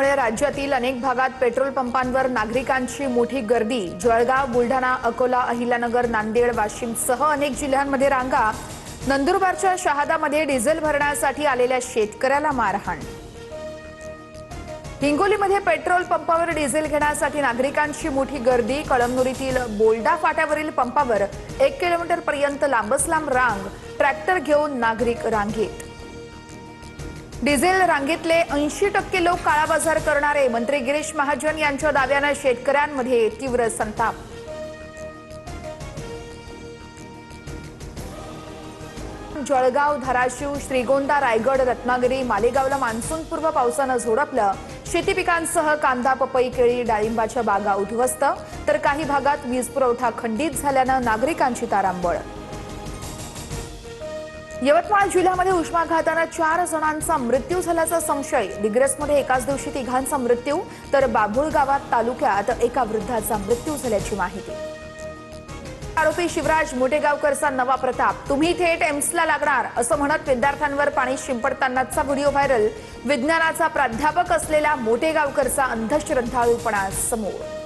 राज्यातील अनेक भागात पेट्रोल पंपांवर नागरिकांची मोठी गर्दी। जळगाव, बुलढाणा, अकोला, अहिल्यानगर, नांदेड, वाशिमसह अनेक जिल्ह्यांमध्ये रांगा। नंदुरबारच्या शहादामध्ये डिझेल भरण्यासाठी आलेल्या शेतकऱ्याला मारहाण। हिंगोलीमध्ये पेट्रोल पंपावर डिझेल घेण्यासाठी नागरिकांची मोठी गर्दी। कळमनुरीतील बोल्डा फाट्यावरील पंपावर 1 किलोमीटर पर्यंत लांबच लांब रांग। ट्रॅक्टर घेऊन नागरिक रांगेत। डिझेल रांगेतले 80% लोक काळाबाजार करणारे। मंत्री गिरीश महाजन यांच्या दाव्याने शेतकऱ्यांमध्ये तीव्र संताप। जळगाव, धाराशिव, श्रीगोंदा, रायगड, रत्नागिरी, मालेगावला मान्सूनपूर्व पावसाने झोडपलं। शेती पिकांसह कांदा, पपई, केळी, डाळिंबाच्या बागा उद्ध्वस्त, तर काही भागात वीज पुरवठा खंडित झाल्याने नागरिकांची तारांबळ। यवतमाळ जिल्ह्यामध्ये उष्माघाताने 4 जणांचा मृत्यू झाल्याचा संशय। दिग्रसमध्ये एकाच दिवशी 3घांचा मृत्यू, तर बाभुळगावात तालुक्यात एका वृद्धाचा मृत्यू झाल्याची माहिती। आरोपी शिवराज मोटेगावकरचा नवा प्रताप। तुम्ही थेट एम्सला लागणार असं म्हणत विद्यार्थ्यांवर पाणी शिंपडतानाचा व्हिडिओ व्हायरल। विज्ञानाचा प्राध्यापक असलेल्या मोटेगावकरचा अंधश्रद्धाळूपणा समोर।